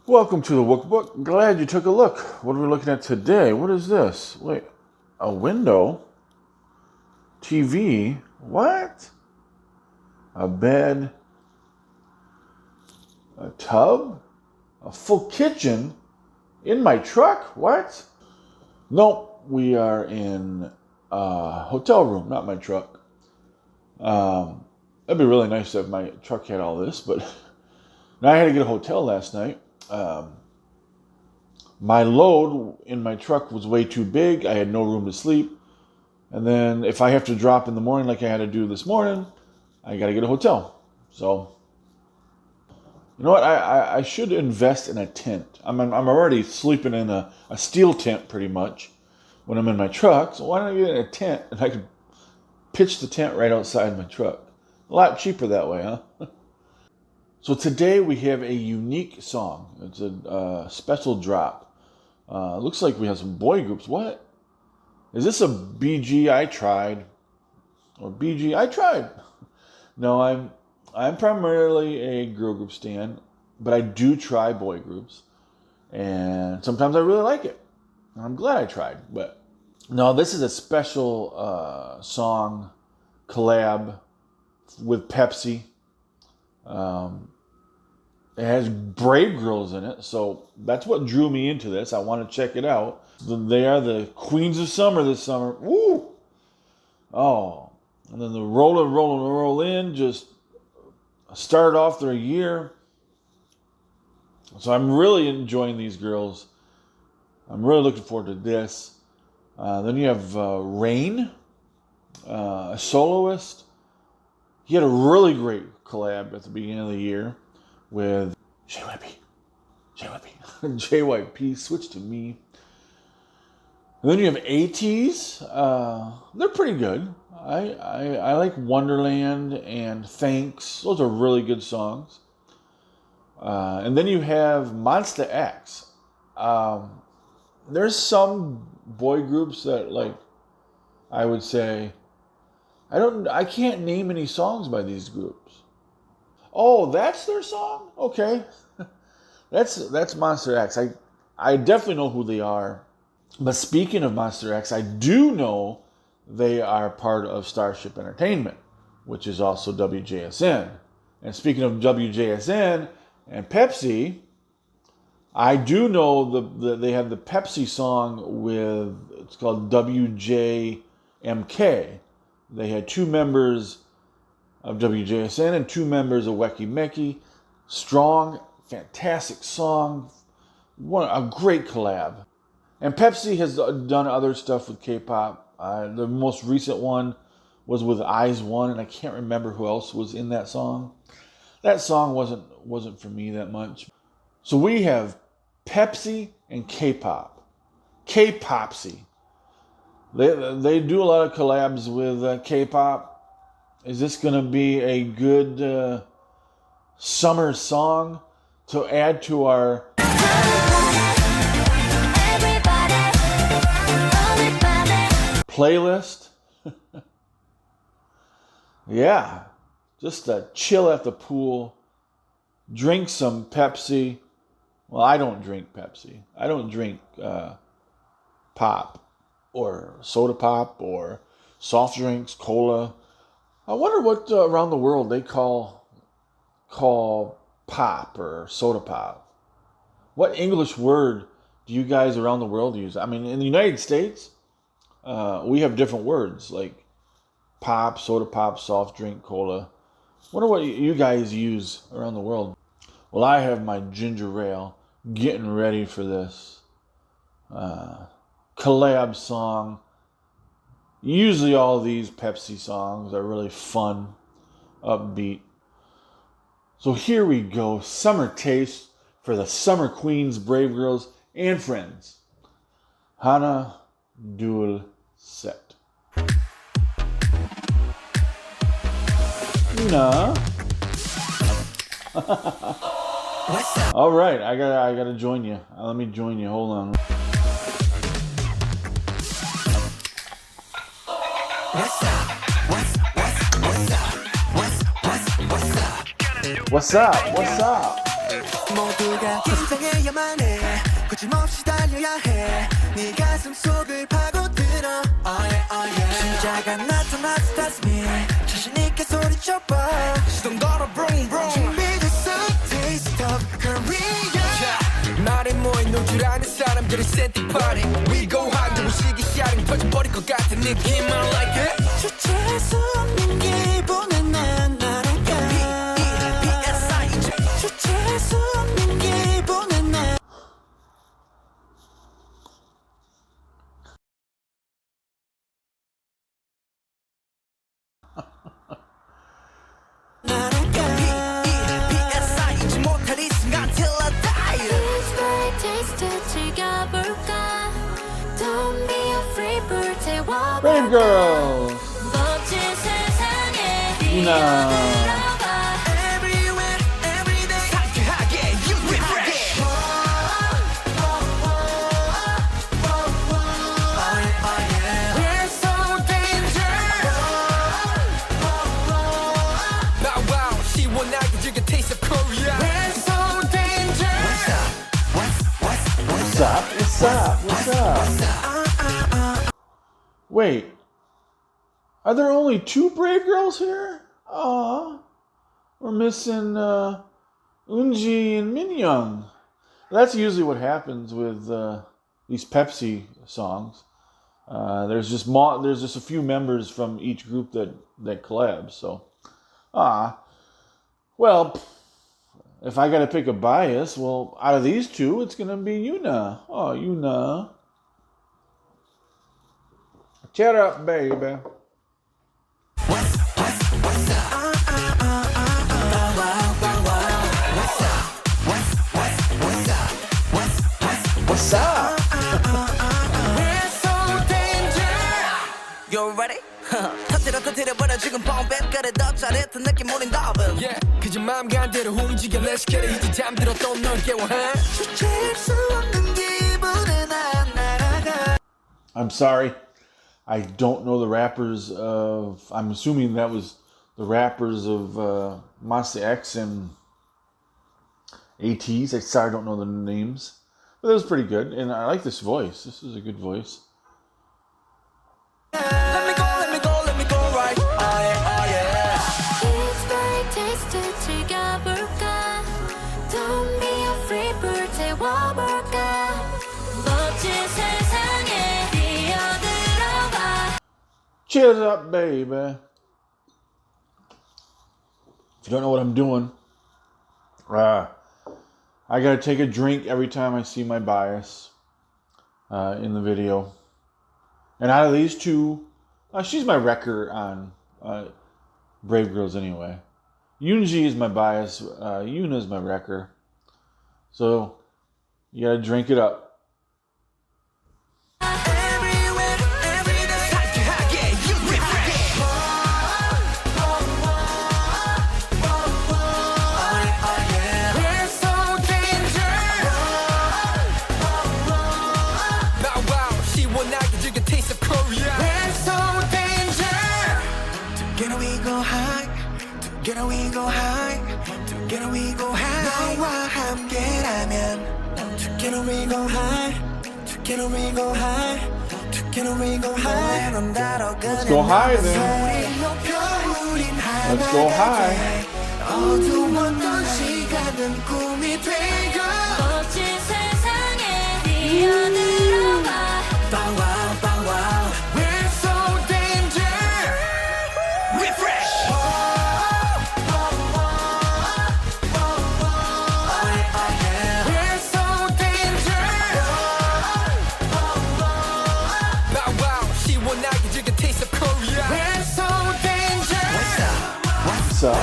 Welcome to the Workbook. Glad you took a look. What are we looking at today? What is this? Wait, a window? TV? What? A bed? A tub? A full kitchen? In my truck? What? Nope, we are in a hotel room, not my truck. That'd be really nice if my truck had all this, but now I had to get a hotel last night. My load in my truck was way too big. I had no room to sleep. And then if I have to drop in the morning like I had to do this morning, I got to get a hotel. So, you know what? I should invest in a tent. I'm already sleeping in a steel tent pretty much when I'm in my truck. So why don't I get in a tent and I can pitch the tent right outside my truck? A lot cheaper that way, huh? So today we have a unique song. It's a special drop. Looks like we have some boy groups. What? Is this a BG I tried? Or BG I tried? No, I'm primarily a girl group stan, but I do try boy groups. And sometimes I really like it. And I'm glad I tried. But no, this is a special song collab with Pepsi. It has Brave Girls in it, so that's what drew me into this. I want to check it out. They are the queens of summer this summer. Woo! Oh, and then the roll in just started off their year. So I'm really enjoying these girls. I'm really looking forward to this. Then you have Rain, a soloist. He had a really great collab at the beginning of the year with JYP switched to me. And then you have Ateez. They're pretty good. I like Wonderland and Thanks. Those are really good songs. And then you have Monsta X. There's some boy groups that, like, I would say I can't name any songs by these groups. Oh, that's their song? Okay. That's Monsta X. I definitely know who they are. But speaking of Monsta X, I do know they are part of Starship Entertainment, which is also WJSN. And speaking of WJSN and Pepsi, I do know they have the Pepsi song with, it's called WJMK. They had two members of WJSN and two members of Weki Meki. Strong, fantastic song. A great collab. And Pepsi has done other stuff with K-pop. The most recent one was with Eyes One, and I can't remember who else was in that song. That song wasn't for me that much. So we have Pepsi and K-pop. KPopsi. They do a lot of collabs with K-pop. Is this going to be a good summer song to add to our playlist? Yeah, just to chill at the pool, drink some Pepsi. Well, I don't drink Pepsi. I don't drink pop or soda pop or soft drinks, cola. I wonder what around the world they call pop or soda pop. What English word do you guys around the world use? I mean, in the United States, we have different words like pop, soda pop, soft drink, cola. Wonder what you guys use around the world. Well, I have my ginger ale getting ready for this collab song. Usually all these Pepsi songs are really fun, upbeat. So here we go. Summer taste for the summer queens, brave girls, and friends. Hana Dual Set. Nah. All right, I gotta join you. Let me join you. Hold on. What's up? 긴장해야만 해 거침없이 달려야 해 네 가슴 속을 파고들어 진짜가 나타났어 that's me 자신있게 소리쳐봐 시동 걸어 bring 준비됐어 taste of Korea 말에 모인 노출 아는 사람들이 setting party We go high 너무 시기 sharing 터져버릴 것 같은 느낌 I like it 주체할 수 없는 기분에 난 날아가 주체할 수 없는 기분에 난 Brave Girls. Una. What's up? Wait, are there only 2 Brave Girls here? Aw, we're missing Unji and Minyoung. That's usually what happens with these Pepsi songs. There's just a few members from each group that collabs. So, well. If I gotta pick a bias, well, out of these 2, it's gonna be Yuna. Oh, Yuna. Cheer up, baby. What's up? You ready? 터뜨려버려 지금 뻥백가를 더 잘했던 느낌 우린 더블 그저 마음 간대로 움직여 Let's get it 이제 잠들었던 널 깨워해 주체할 수 없는 기분에 난 날아가 I'm sorry. I don't know the rappers of... I'm assuming that was the rappers of Monsta X and Ateez. I sorry I don't know the names. But it was pretty good. And I like this voice. This is a good voice. Cheers up, baby. If you don't know what I'm doing, I gotta take a drink every time I see my bias in the video. And out of these 2, she's my wrecker on Brave Girls anyway. Yoonji is my bias. Yuna is my wrecker. So you gotta drink it up. Together we go high, together we go high 너와 함께라면 Together we go high, together we go high Together we go high Let's go high then. Let's go high. 어두웠던 시간은 꿈이 되고 멋진 세상에 뛰어들어봐 Bow wow, bow wow We're so danger Refresh What's up?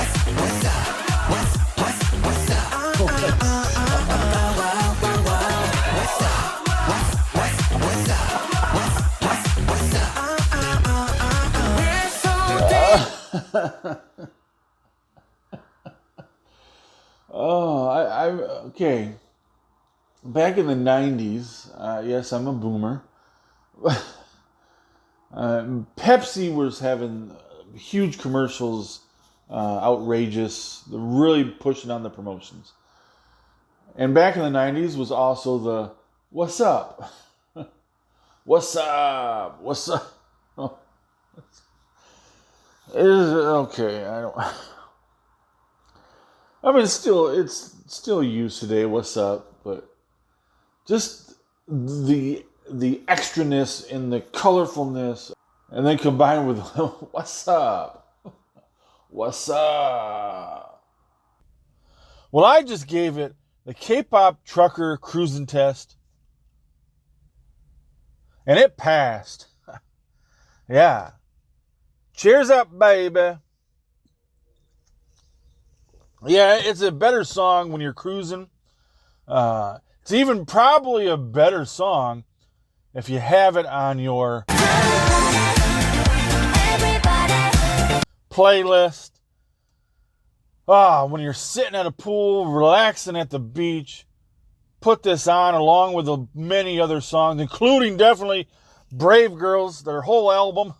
Okay. Back in the 90s, yes, I'm a boomer. Pepsi was having huge commercials, outrageous, really pushing on the promotions. And back in the 90s was also the "What's up? What's up? What's up?" Oh, is okay. I don't. I mean, it's still used today. What's up? But just the extraness and the colorfulness, and then combined with "What's up? What's up?" Well, I just gave it the Kpop Trucker cruising test, and it passed. Yeah. Cheers up, baby. Yeah, it's a better song when you're cruising. It's even probably a better song if you have it on your playlist. When you're sitting at a pool, relaxing at the beach, put this on along with the many other songs, including definitely Brave Girls, their whole album,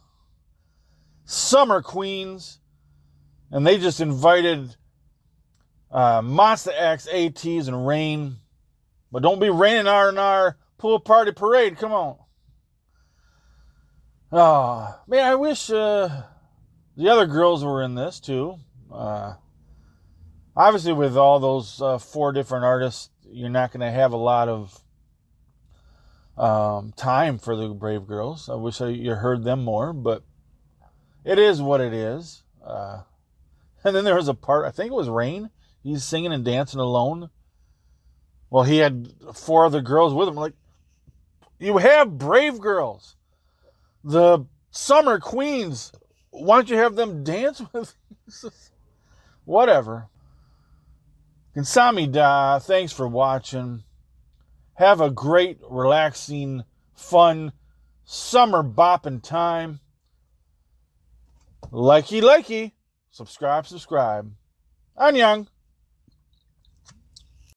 Summer Queens, and they just invited Monsta X, Ateez, and Rain. But don't be raining our pool party parade. Come on. Oh, man, I wish the other girls were in this too. Obviously, with all those 4 different artists, you're not going to have a lot of time for the Brave Girls. I wish you heard them more, but it is what it is. And then there was a part, I think it was Rain. He's singing and dancing alone. Well, he had 4 other girls with him. Like, you have Brave Girls, the Summer Queens. Why don't you have them dance with you? Whatever. Kamsahamnida, thanks for watching. Have a great, relaxing, fun, summer bopping time. Likey. Subscribe. Annyeong.